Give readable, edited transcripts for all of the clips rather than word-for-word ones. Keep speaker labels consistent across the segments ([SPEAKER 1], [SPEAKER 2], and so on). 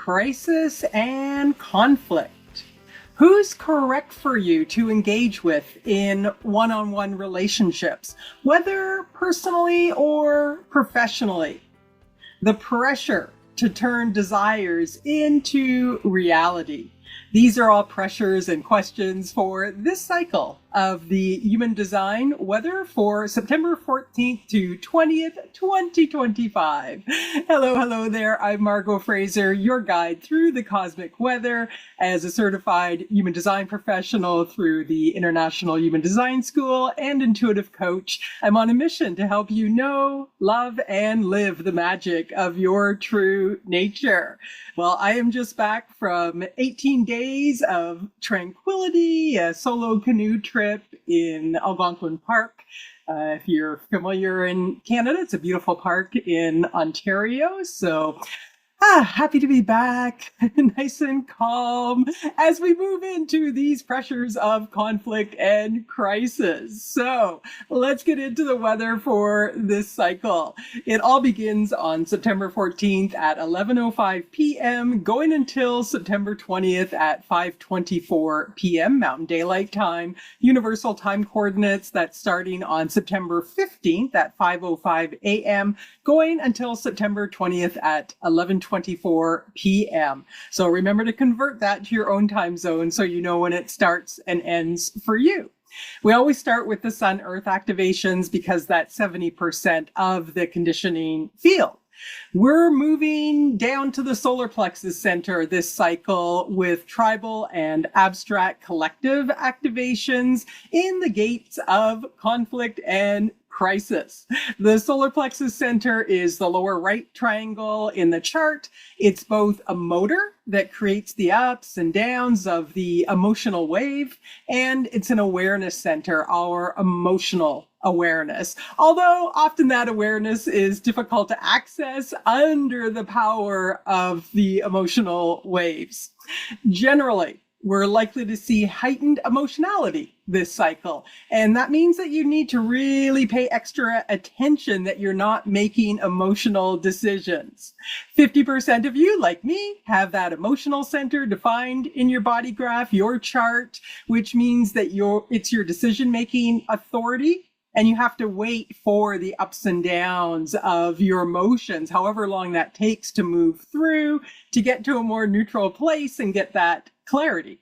[SPEAKER 1] crisis and conflict. Who's correct for you to engage with in one-on-one relationships, whether personally or professionally? The pressure to turn desires into reality. These are all pressures and questions for this cycle of the Human Design Weather for September 14th to 20th, 2025. Hello there. I'm Margot Fraser, your guide through the cosmic weather as a certified human design professional through the International Human Design School and intuitive coach. I'm on a mission to help you know, love, and live the magic of your true nature. Well, I am just back from 18 days of tranquility, a solo canoe trip in Algonquin Park. If you're familiar in Canada, it's a beautiful park in Ontario. So happy to be back, nice and calm as we move into these pressures of conflict and crisis. So let's get into the weather for this cycle. It all begins on September 14th at 11:05 p.m., going until September 20th at 5:24 p.m. Mountain Daylight Time. Universal time coordinates, that's starting on September 15th at 5:05 a.m., going until September 20th at 11:24 p.m. So remember to convert that to your own time zone so you know when it starts and ends for you. We always start with the Sun-Earth activations because that's 70% of the conditioning field. We're moving down to the solar plexus center this cycle with tribal and abstract collective activations in the gates of conflict and crisis. The solar plexus center is the lower right triangle in the chart. It's both a motor that creates the ups and downs of the emotional wave, and it's an awareness center, our emotional awareness. Although often that awareness is difficult to access under the power of the emotional waves. Generally, we're likely to see heightened emotionality this cycle. And that means that you need to really pay extra attention that you're not making emotional decisions. 50% of you, like me, have that emotional center defined in your body graph, your chart, which means that it's your decision-making authority. And you have to wait for the ups and downs of your emotions, however long that takes to move through, to get to a more neutral place and get that clarity.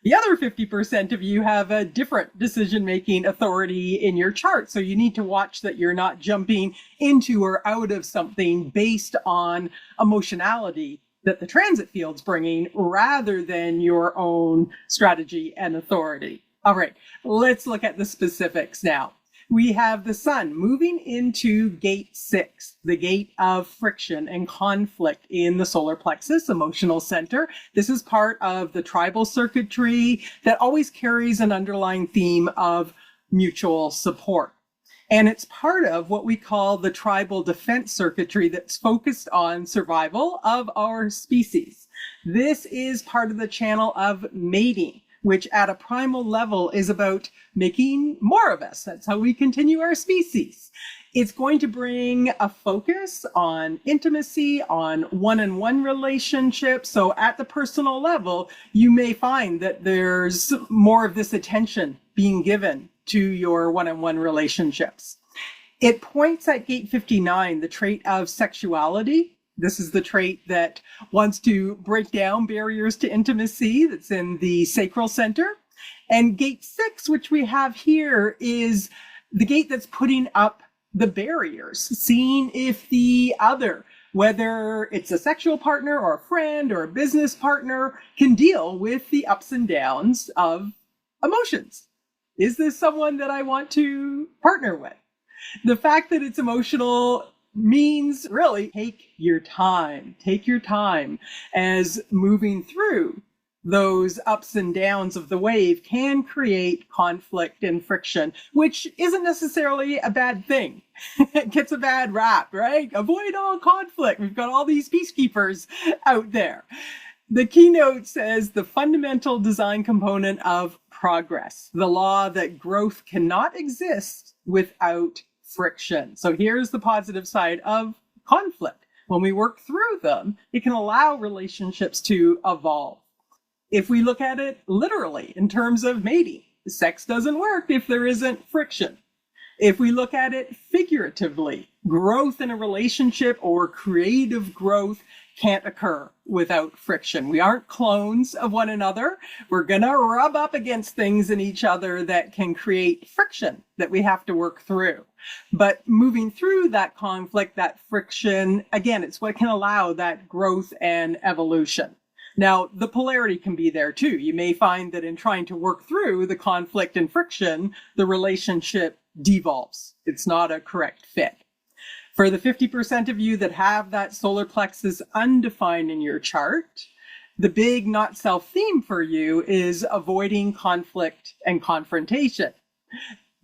[SPEAKER 1] The other 50% of you have a different decision-making authority in your chart. So you need to watch that you're not jumping into or out of something based on emotionality that the transit field's bringing rather than your own strategy and authority. All right, let's look at the specifics now. We have the sun moving into gate 6, the gate of friction and conflict in the solar plexus emotional center. This is part of the tribal circuitry that always carries an underlying theme of mutual support. And it's part of what we call the tribal defense circuitry that's focused on survival of our species. This is part of the channel of mating, which at a primal level is about making more of us. That's how we continue our species. It's going to bring a focus on intimacy, on one-on-one relationships. So at the personal level, you may find that there's more of this attention being given to your one-on-one relationships. It points at gate 59, the trait of sexuality. This is the trait that wants to break down barriers to intimacy that's in the sacral center. And gate 6, which we have here, is the gate that's putting up the barriers, seeing if the other, whether it's a sexual partner or a friend or a business partner, can deal with the ups and downs of emotions. Is this someone that I want to partner with? The fact that it's emotional means really take your time as moving through those ups and downs of the wave can create conflict and friction, which isn't necessarily a bad thing. It gets a bad rap, right? Avoid all conflict. We've got all these peacekeepers out there. The keynote says the fundamental design component of progress, the law that growth cannot exist without friction. So here's the positive side of conflict. When we work through them, it can allow relationships to evolve. If we look at it literally in terms of mating, sex doesn't work if there isn't friction. If we look at it figuratively, growth in a relationship or creative growth can't occur without friction. We aren't clones of one another. We're going to rub up against things in each other that can create friction that we have to work through. But moving through that conflict, that friction, again, it's what can allow that growth and evolution. Now, the polarity can be there too. You may find that in trying to work through the conflict and friction, the relationship devolves. It's not a correct fit. For the 50% of you that have that solar plexus undefined in your chart, the big not self theme for you is avoiding conflict and confrontation.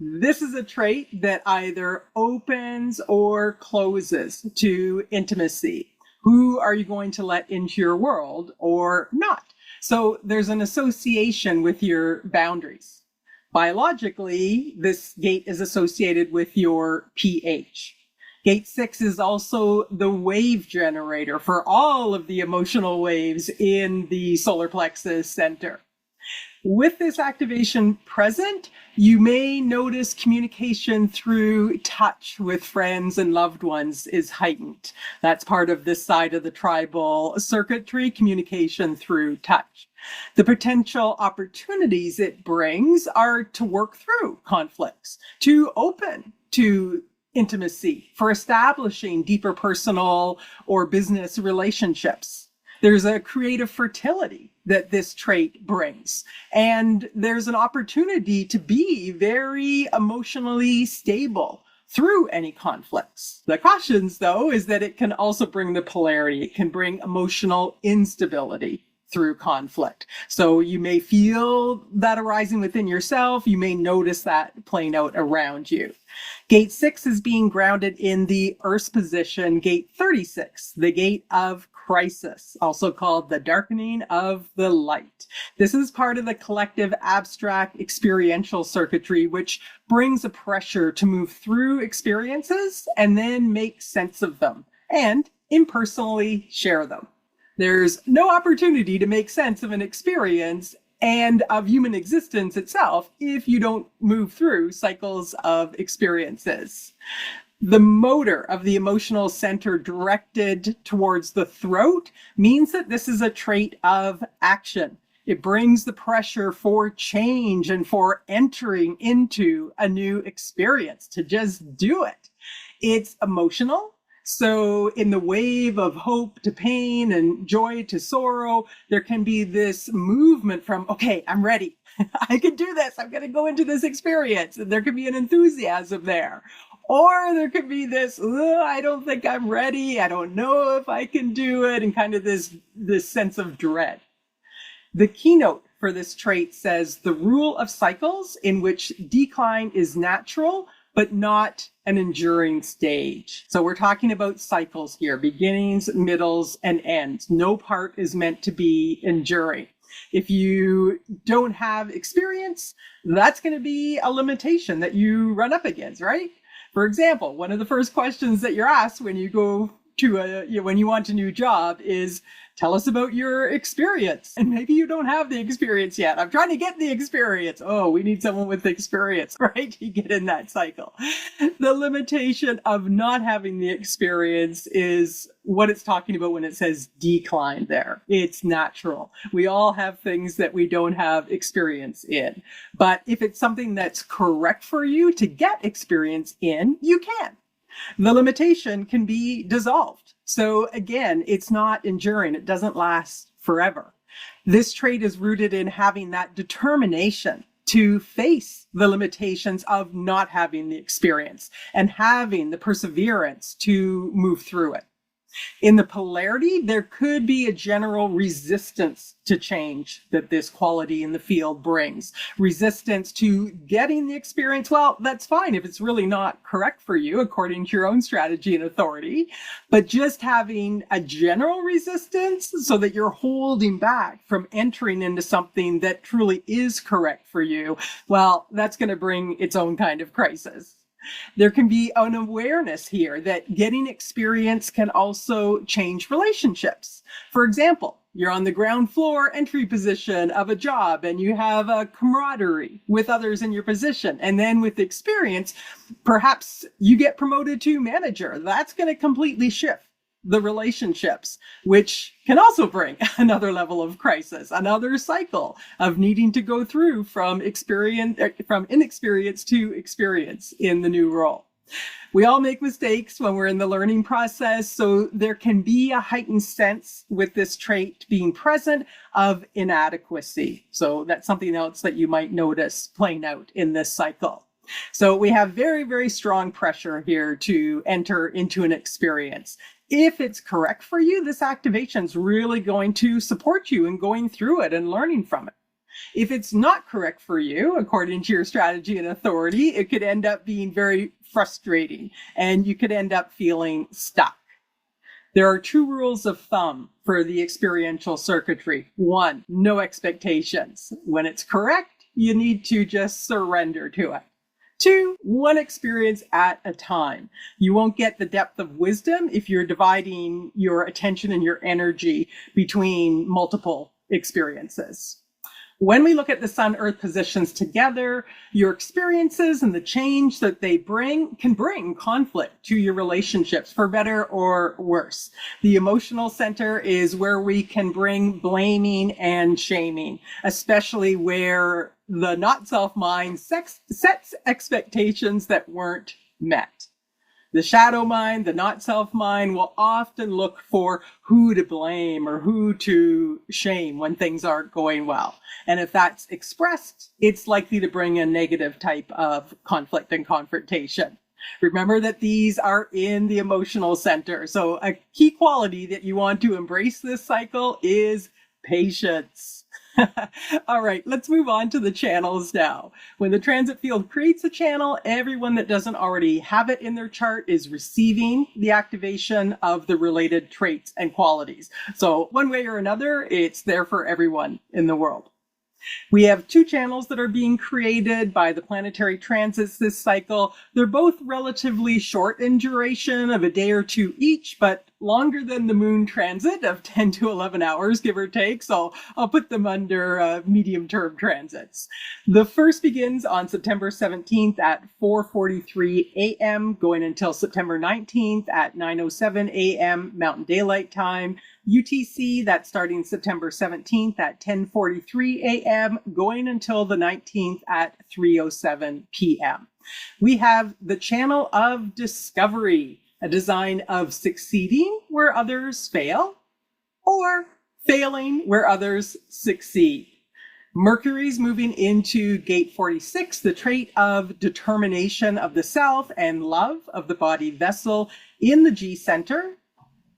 [SPEAKER 1] This is a trait that either opens or closes to intimacy. Who are you going to let into your world or not? So there's an association with your boundaries. Biologically, this gate is associated with your pH. Gate 6 is also the wave generator for all of the emotional waves in the solar plexus center. With this activation present, you may notice communication through touch with friends and loved ones is heightened. That's part of this side of the tribal circuitry, communication through touch. The potential opportunities it brings are to work through conflicts, to open to intimacy, for establishing deeper personal or business relationships. There's a creative fertility that this trait brings. And there's an opportunity to be very emotionally stable through any conflicts. The cautions, though, is that it can also bring the polarity. It can bring emotional instability through conflict. So you may feel that arising within yourself. You may notice that playing out around you. Gate 6 is being grounded in the Earth's position, gate 36, the gate of crisis, also called the darkening of the light. This is part of the collective abstract experiential circuitry, which brings a pressure to move through experiences and then make sense of them and impersonally share them. There's no opportunity to make sense of an experience and of human existence itself if you don't move through cycles of experiences. The motor of the emotional center directed towards the throat means that this is a trait of action. It brings the pressure for change and for entering into a new experience, to just do it. It's emotional. So in the wave of hope to pain and joy to sorrow, there can be this movement from, okay, I'm ready. I can do this. I'm going to go into this experience. And there could be an enthusiasm there. Or there could be this, I don't think I'm ready. I don't know if I can do it. And kind of this sense of dread. The keynote for this trait says the rule of cycles in which decline is natural, but not an enduring stage. So we're talking about cycles here, beginnings, middles, and ends. No part is meant to be enduring. If you don't have experience, that's going to be a limitation that you run up against, right? For example, one of the first questions that you're asked when you go to when you want a new job is, tell us about your experience. And maybe you don't have the experience yet. I'm trying to get the experience. Oh, we need someone with experience, right? You get in that cycle. The limitation of not having the experience is what it's talking about when it says decline there. It's natural. We all have things that we don't have experience in. But if it's something that's correct for you to get experience in, you can. The limitation can be dissolved. So again, it's not enduring. It doesn't last forever. This trait is rooted in having that determination to face the limitations of not having the experience and having the perseverance to move through it. In the polarity, there could be a general resistance to change that this quality in the field brings. Resistance to getting the experience. Well, that's fine if it's really not correct for you according to your own strategy and authority. But just having a general resistance so that you're holding back from entering into something that truly is correct for you, well, that's going to bring its own kind of crisis. There can be an awareness here that getting experience can also change relationships. For example, you're on the ground floor entry position of a job and you have a camaraderie with others in your position. And then with experience, perhaps you get promoted to manager. That's going to completely shift the relationships, which can also bring another level of crisis, another cycle of needing to go through from inexperience to experience in the new role. We all make mistakes when we're in the learning process, so there can be a heightened sense with this trait being present of inadequacy. So that's something else that you might notice playing out in this cycle. So we have very, very strong pressure here to enter into an experience. If it's correct for you, this activation is really going to support you in going through it and learning from it. If it's not correct for you, according to your strategy and authority, it could end up being very frustrating and you could end up feeling stuck. There are two rules of thumb for the experiential circuitry. One, no expectations. When it's correct, you need to just surrender to it. Two, one experience at a time. You won't get the depth of wisdom if you're dividing your attention and your energy between multiple experiences. When we look at the Sun-Earth positions together, your experiences and the change that they bring can bring conflict to your relationships, for better or worse. The emotional center is where we can bring blaming and shaming, especially where the not-self mind sets expectations that weren't met. The shadow mind, the not-self mind, will often look for who to blame or who to shame when things aren't going well. And if that's expressed, it's likely to bring a negative type of conflict and confrontation. Remember that these are in the emotional center. So a key quality that you want to embrace this cycle is patience. All right, let's move on to the channels now. When the transit field creates a channel, everyone that doesn't already have it in their chart is receiving the activation of the related traits and qualities. So one way or another, it's there for everyone in the world. We have two channels that are being created by the planetary transits this cycle. They're both relatively short in duration of a day or two each, but longer than the moon transit of 10 to 11 hours, give or take. So I'll put them under medium-term transits. The first begins on September 17th at 4:43 a.m., going until September 19th at 9:07 a.m. Mountain Daylight Time. UTC, that's starting September 17th at 10:43 a.m., going until the 19th at 3:07 p.m. We have the channel of discovery, a design of succeeding where others fail, or failing where others succeed. Mercury's moving into gate 46, the trait of determination of the self and love of the body vessel in the G center.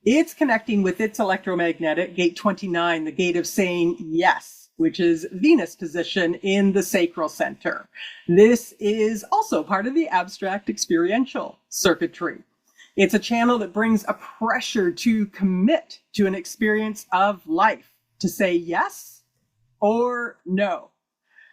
[SPEAKER 1] It's connecting with its electromagnetic, gate 29, the gate of saying yes, which is Venus position in the sacral center. This is also part of the abstract experiential circuitry. It's a channel that brings a pressure to commit to an experience of life, to say yes or no.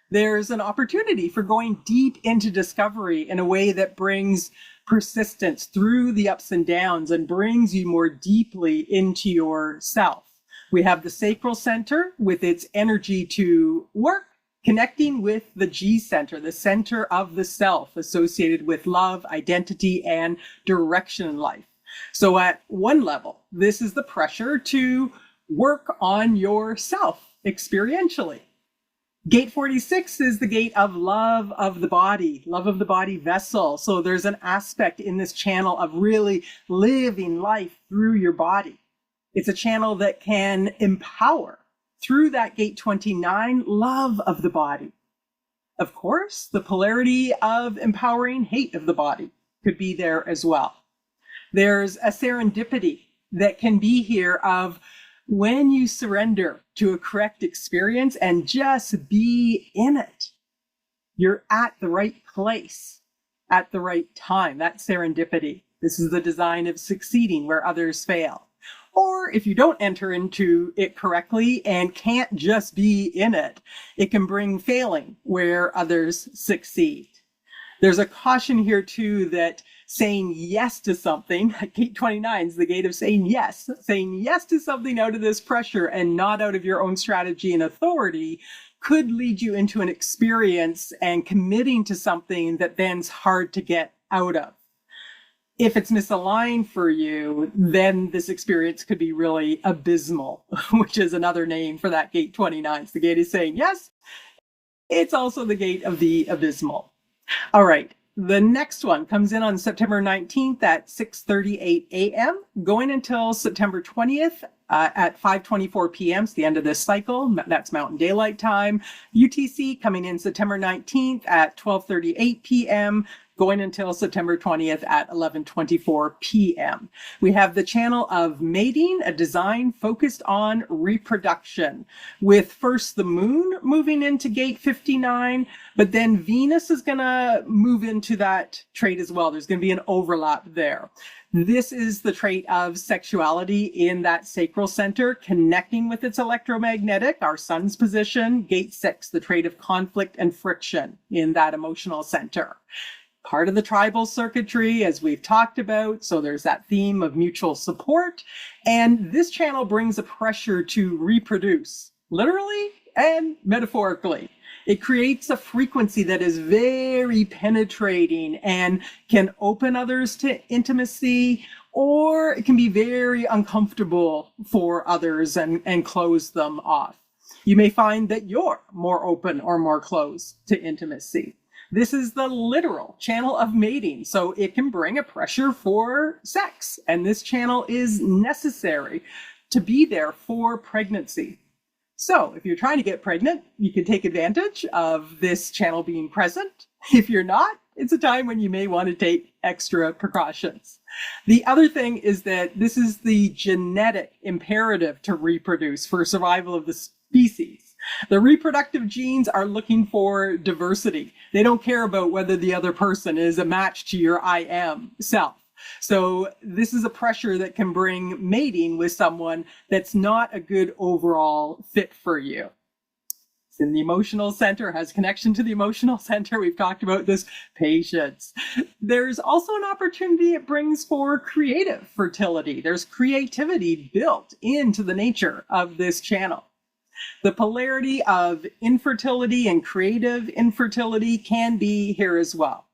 [SPEAKER 1] There's an opportunity for going deep into discovery in a way that brings persistence through the ups and downs and brings you more deeply into yourself. We have the sacral center with its energy to work, connecting with the G center, the center of the self associated with love, identity, and direction in life. So at one level, this is the pressure to work on yourself experientially. Gate 46 is the gate of love of the body vessel. So there's an aspect in this channel of really living life through your body. It's a channel that can empower through that gate 29 love of the body. Of course, the polarity of empowering hate of the body could be there as well. There's a serendipity that can be here of when you surrender to a correct experience and just be in it, you're at the right place at the right time. That's serendipity. This is the design of succeeding where others fail. Or if you don't enter into it correctly and can't just be in it, it can bring failing where others succeed. There's a caution here too that saying yes to something, gate 29 is the gate of saying yes to something out of this pressure and not out of your own strategy and authority could lead you into an experience and committing to something that then's hard to get out of. If it's misaligned for you, then this experience could be really abysmal, which is another name for that gate 29. So the gate is saying yes. It's also the gate of the abysmal. All right. The next one comes in on September 19th at 6:38 a.m., going until September 20th at 5:24 p.m. It's the end of this cycle. That's Mountain Daylight Time. UTC coming in September 19th at 12:38 p.m., going until September 20th at 11:24 p.m. We have the channel of mating, a design focused on reproduction, with first the moon moving into gate 59, but then Venus is going to move into that trait as well. There's going to be an overlap there. This is the trait of sexuality in that sacral center, connecting with its electromagnetic, our sun's position. Gate 6, the trait of conflict and friction in that emotional center. Part of the tribal circuitry, as we've talked about. So there's that theme of mutual support. And this channel brings a pressure to reproduce, literally and metaphorically. It creates a frequency that is very penetrating and can open others to intimacy, or it can be very uncomfortable for others and close them off. You may find that you're more open or more closed to intimacy. This is the literal channel of mating, so it can bring a pressure for sex, and this channel is necessary to be there for pregnancy. So if you're trying to get pregnant, you can take advantage of this channel being present. If you're not, it's a time when you may want to take extra precautions. The other thing is that this is the genetic imperative to reproduce for survival of the species. The reproductive genes are looking for diversity. They don't care about whether the other person is a match to your I am self. So this is a pressure that can bring mating with someone that's not a good overall fit for you. It's in the emotional center, has connection to the emotional center. We've talked about this, patience. There's also an opportunity it brings for creative fertility. There's creativity built into the nature of this channel. The polarity of infertility and creative infertility can be here as well.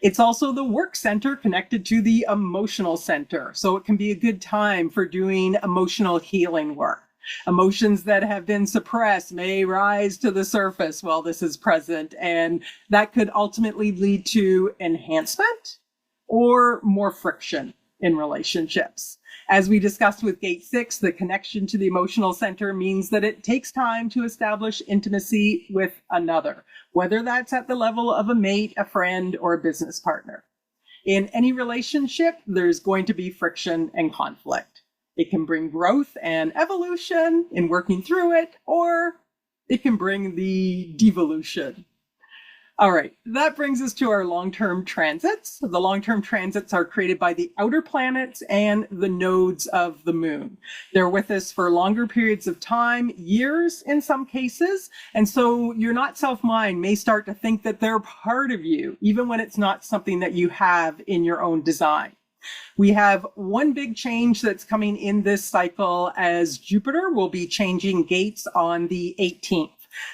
[SPEAKER 1] It's also the work center connected to the emotional center. So it can be a good time for doing emotional healing work. Emotions that have been suppressed may rise to the surface while this is present, and that could ultimately lead to enhancement or more friction in relationships. As we discussed with gate 6, the connection to the emotional center means that it takes time to establish intimacy with another, whether that's at the level of a mate, a friend, or a business partner. In any relationship, there's going to be friction and conflict. It can bring growth and evolution in working through it, or it can bring the devolution. All right, that brings us to our long-term transits. The long-term transits are created by the outer planets and the nodes of the moon. They're with us for longer periods of time, years in some cases, and so your not self mind may start to think that they're part of you, even when it's not something that you have in your own design. We have one big change that's coming in this cycle, as Jupiter will be changing gates on the 18th.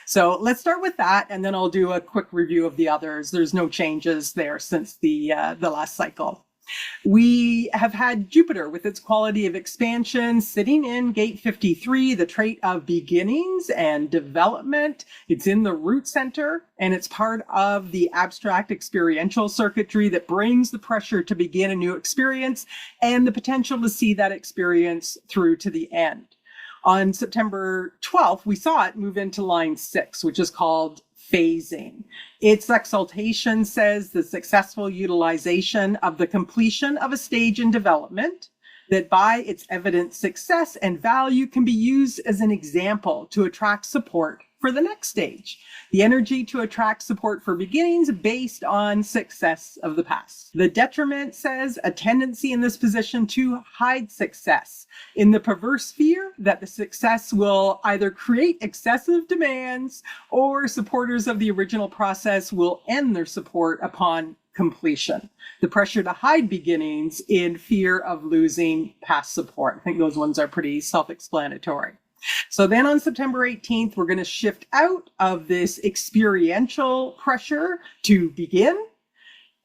[SPEAKER 1] So let's start with that, and then I'll do a quick review of the others. There's no changes there since the last cycle. We have had Jupiter with its quality of expansion sitting in gate 53, the trait of beginnings and development. It's in the root center, and it's part of the abstract experiential circuitry that brings the pressure to begin a new experience and the potential to see that experience through to the end. On September 12th, we saw it move into line 6, which is called phasing. Its exaltation says the successful utilization of the completion of a stage in development that by its evident success and value can be used as an example to attract support for the next stage. The energy to attract support for beginnings based on success of the past. The detriment says a tendency in this position to hide success, in the perverse fear that the success will either create excessive demands or supporters of the original process will end their support upon completion. The pressure to hide beginnings in fear of losing past support. I think those ones are pretty self-explanatory. So then on September 18th, we're going to shift out of this experiential pressure to begin.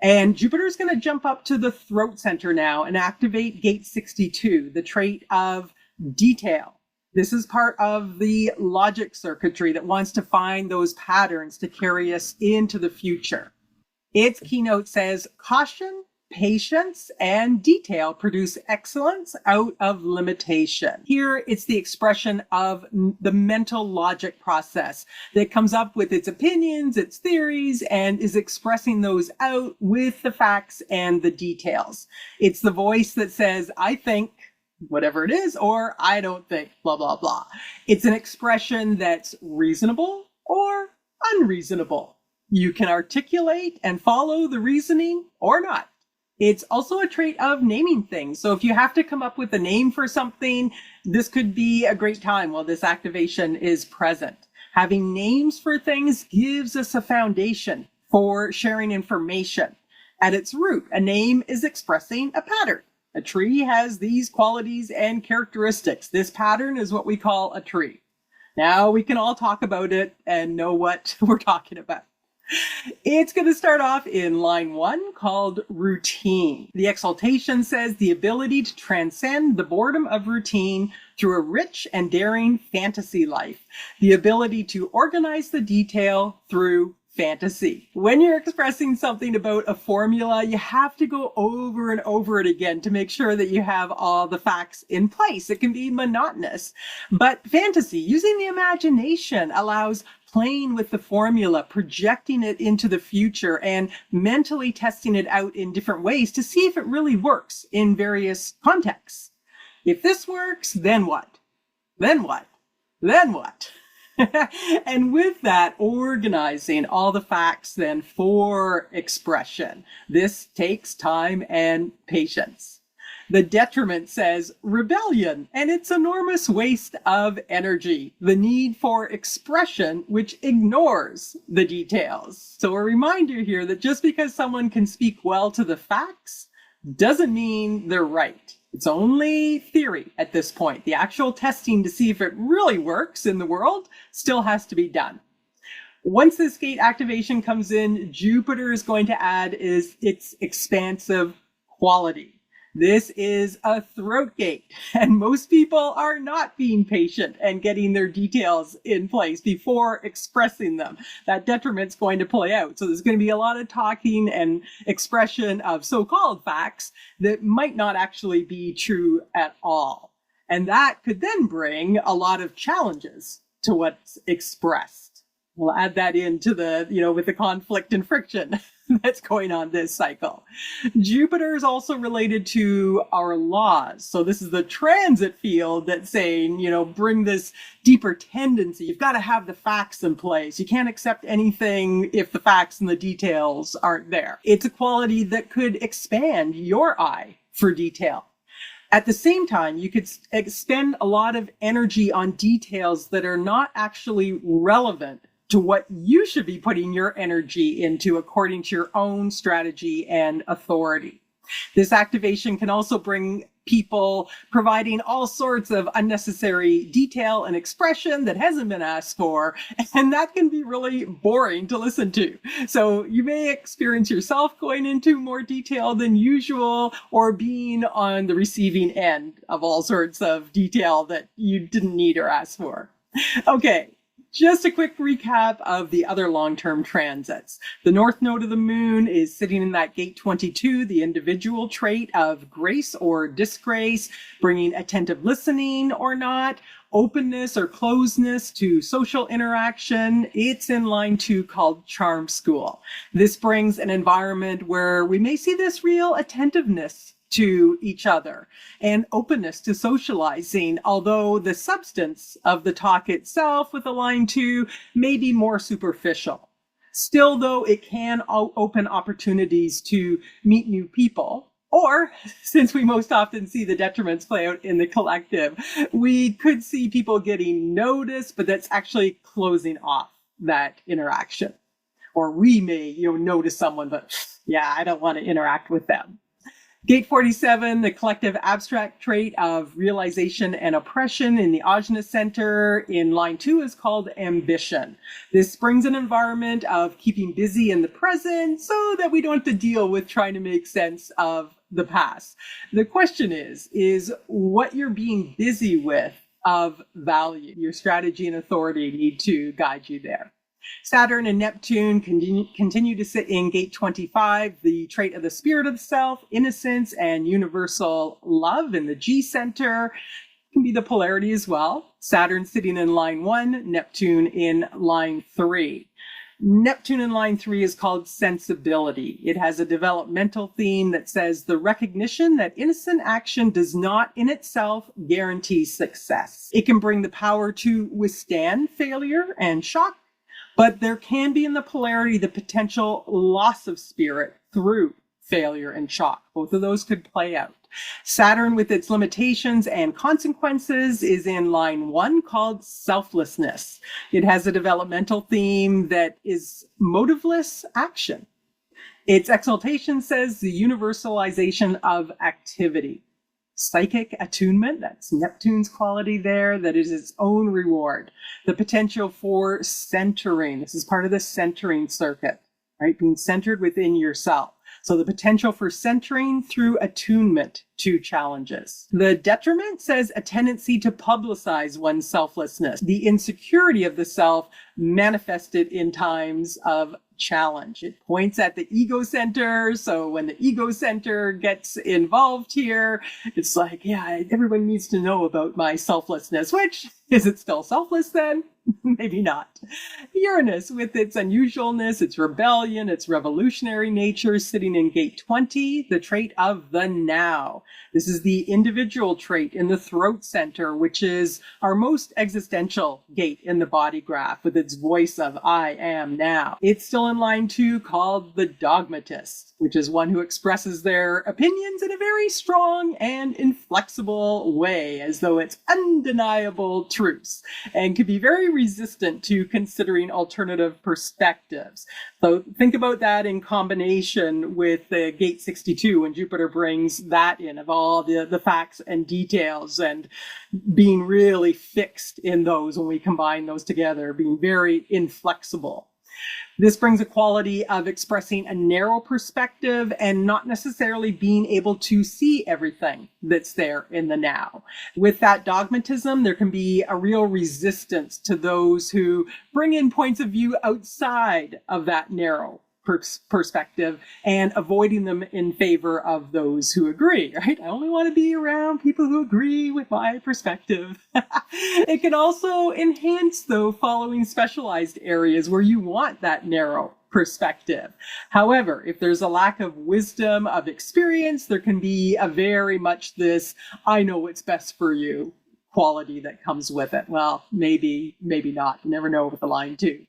[SPEAKER 1] And Jupiter's going to jump up to the throat center now and activate gate 62, the trait of detail. This is part of the logic circuitry that wants to find those patterns to carry us into the future. Its keynote says, caution, patience, and detail produce excellence out of limitation. Here, it's the expression of the mental logic process that comes up with its opinions, its theories, and is expressing those out with the facts and the details. It's the voice that says, I think, whatever it is, or I don't think, blah, blah, blah. It's an expression that's reasonable or unreasonable. You can articulate and follow the reasoning or not. It's also a trait of naming things. So if you have to come up with a name for something, this could be a great time while this activation is present. Having names for things gives us a foundation for sharing information. At its root, a name is expressing a pattern. A tree has these qualities and characteristics. This pattern is what we call a tree. Now we can all talk about it and know what we're talking about. It's going to start off in line 1 called routine. The exaltation says the ability to transcend the boredom of routine through a rich and daring fantasy life. The ability to organize the detail through fantasy. When you're expressing something about a formula, you have to go over and over it again to make sure that you have all the facts in place. It can be monotonous, but fantasy, using the imagination, allows playing with the formula, projecting it into the future, and mentally testing it out in different ways to see if it really works in various contexts. If this works, then what? Then what? Then what? And with that, organizing all the facts then for expression. This takes time and patience. The detriment says rebellion and its enormous waste of energy, the need for expression which ignores the details. So a reminder here that just because someone can speak well to the facts doesn't mean they're right. It's only theory at this point. The actual testing to see if it really works in the world still has to be done. Once this gate activation comes in, Jupiter is going to add its expansive quality. This is a throat gate, and most people are not being patient and getting their details in place before expressing them. That detriment's going to play out. So there's going to be a lot of talking and expression of so-called facts that might not actually be true at all. And that could then bring a lot of challenges to what's expressed. We'll add that into the, with the conflict and friction that's going on this cycle. Jupiter is also related to our laws. So this is the transit field that's saying, bring this deeper tendency. You've got to have the facts in place. You can't accept anything if the facts and the details aren't there. It's a quality that could expand your eye for detail. At the same time, you could expend a lot of energy on details that are not actually relevant to what you should be putting your energy into according to your own strategy and authority. This activation can also bring people providing all sorts of unnecessary detail and expression that hasn't been asked for, and that can be really boring to listen to. So you may experience yourself going into more detail than usual or being on the receiving end of all sorts of detail that you didn't need or ask for. Okay. Just a quick recap of the other long-term transits. The north node of the moon is sitting in that gate 22, the individual trait of grace or disgrace, bringing attentive listening or not, openness or closedness to social interaction. It's in line 2 called charm school. This brings an environment where we may see this real attentiveness to each other and openness to socializing, although the substance of the talk itself with a line 2 may be more superficial. Still, though, it can open opportunities to meet new people. Or, since we most often see the detriments play out in the collective, we could see people getting noticed, but that's actually closing off that interaction. Or we may, notice someone, but yeah, I don't want to interact with them. Gate 47, the collective abstract trait of realization and oppression in the ajna center in line 2 is called ambition. This brings an environment of keeping busy in the present so that we don't have to deal with trying to make sense of the past. The question is what you're being busy with of value? Your strategy and authority need to guide you there. Saturn and Neptune continue to sit in gate 25, the trait of the spirit of the self, innocence, and universal love in the G center. Can be the polarity as well. Saturn sitting in line 1, Neptune in line 3. Neptune in line 3 is called sensibility. It has a developmental theme that says the recognition that innocent action does not in itself guarantee success. It can bring the power to withstand failure and shock, but there can be in the polarity the potential loss of spirit through failure and shock. Both of those could play out. Saturn, with its limitations and consequences, is in line 1 called selflessness. It has a developmental theme that is motiveless action. Its exaltation says the universalization of activity. Psychic attunement, that's Neptune's quality there, that is its own reward. The potential for centering, this is part of the centering circuit, right? Being centered within yourself. So the potential for centering through attunement to challenges. The detriment says a tendency to publicize one's selflessness, the insecurity of the self manifested in times of challenge. It points at the ego center. So when the ego center gets involved here, it's like, yeah, everyone needs to know about my selflessness, which is it still selfless then? Maybe not. Uranus, with its unusualness, its rebellion, its revolutionary nature, sitting in gate 20, the trait of the now. This is the individual trait in the throat center, which is our most existential gate in the body graph, with its voice of I am now. It's still in line 2, called the dogmatist, which is one who expresses their opinions in a very strong and inflexible way, as though it's undeniable truths, and can be very resistant to considering alternative perspectives. So think about that in combination with the gate 62 when Jupiter brings that in, of all the facts and details, and being really fixed in those when we combine those together, being very inflexible. This brings a quality of expressing a narrow perspective and not necessarily being able to see everything that's there in the now. With that dogmatism, there can be a real resistance to those who bring in points of view outside of that narrow perspective and avoiding them in favor of those who agree, right? I only want to be around people who agree with my perspective. It can also enhance, though, following specialized areas where you want that narrow perspective. However, if there's a lack of wisdom, of experience, there can be a very much this, I know what's best for you quality that comes with it. Well, maybe not. You never know with the line 2.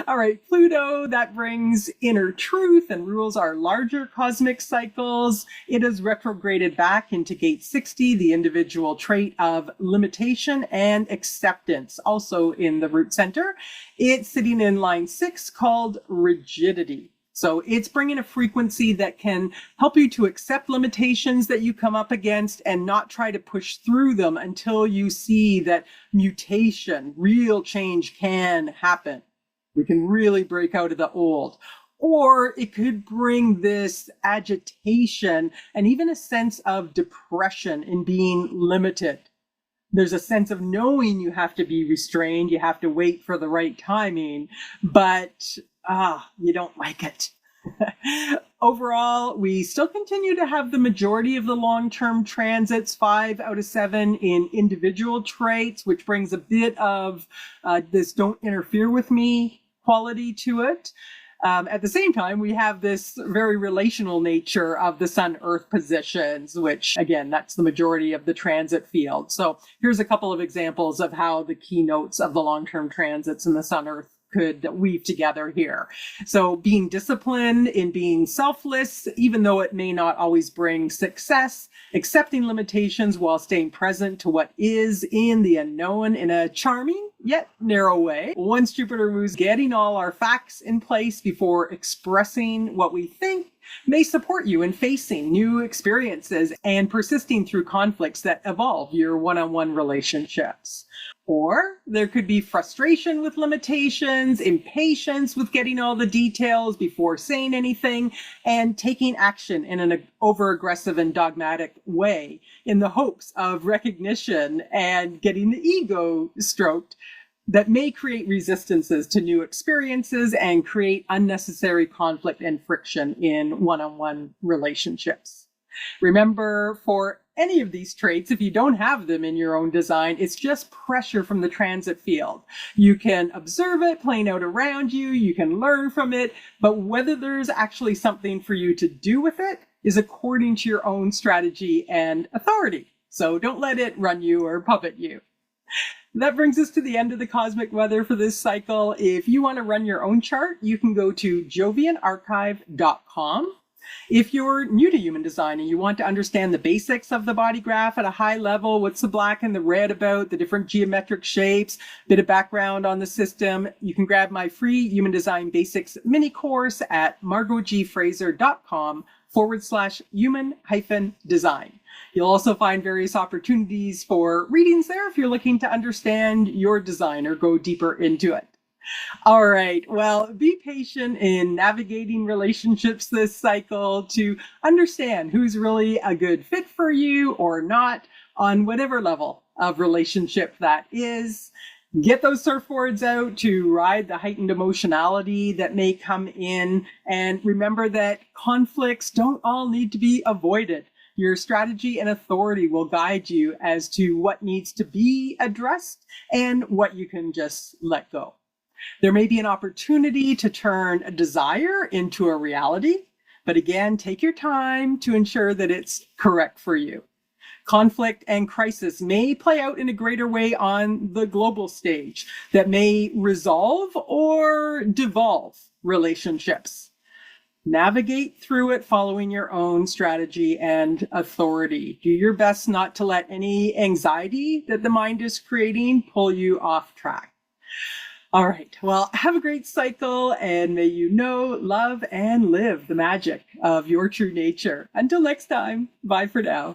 [SPEAKER 1] All right, Pluto, that brings inner truth and rules our larger cosmic cycles. It is retrograded back into gate 60, the individual trait of limitation and acceptance, also in the root center. It's sitting in line 6, called rigidity. So it's bringing a frequency that can help you to accept limitations that you come up against and not try to push through them until you see that mutation, real change can happen. We can really break out of the old. Or it could bring this agitation and even a sense of depression in being limited. There's a sense of knowing you have to be restrained, you have to wait for the right timing, but you don't like it. Overall, we still continue to have the majority of the long-term transits, 5 out of 7 in individual traits, which brings a bit of this don't interfere with me quality to it. At the same time, we have this very relational nature of the Sun-Earth positions, which, again, that's the majority of the transit field. So here's a couple of examples of how the keynotes of the long-term transits in the Sun-Earth could weave together here. So being disciplined in being selfless, even though it may not always bring success, accepting limitations while staying present to what is in the unknown in a charming yet narrow way. Once Jupiter moves, getting all our facts in place before expressing what we think may support you in facing new experiences and persisting through conflicts that evolve your one-on-one relationships. Or there could be frustration with limitations, impatience with getting all the details before saying anything, and taking action in an over-aggressive and dogmatic way in the hopes of recognition and getting the ego stroked that may create resistances to new experiences and create unnecessary conflict and friction in one-on-one relationships. Remember, for any of these traits, if you don't have them in your own design, it's just pressure from the transit field. You can observe it playing out around you, you can learn from it, but whether there's actually something for you to do with it is according to your own strategy and authority. So don't let it run you or puppet you. That brings us to the end of the cosmic weather for this cycle. If you want to run your own chart, you can go to jovianarchive.com. If you're new to human design and you want to understand the basics of the body graph at a high level, what's the black and the red about, the different geometric shapes, bit of background on the system, you can grab my free Human Design Basics mini course at margotgfraser.com/human-design. You'll also find various opportunities for readings there if you're looking to understand your design or go deeper into it. All right. Well, be patient in navigating relationships this cycle to understand who's really a good fit for you or not on whatever level of relationship that is. Get those surfboards out to ride the heightened emotionality that may come in. And remember that conflicts don't all need to be avoided. Your strategy and authority will guide you as to what needs to be addressed and what you can just let go. There may be an opportunity to turn a desire into a reality, but again, take your time to ensure that it's correct for you. Conflict and crisis may play out in a greater way on the global stage that may resolve or devolve relationships. Navigate through it following your own strategy and authority. Do your best not to let any anxiety that the mind is creating pull you off track. All right. Well, have a great cycle, and may you know, love, and live the magic of your true nature. Until next time, bye for now.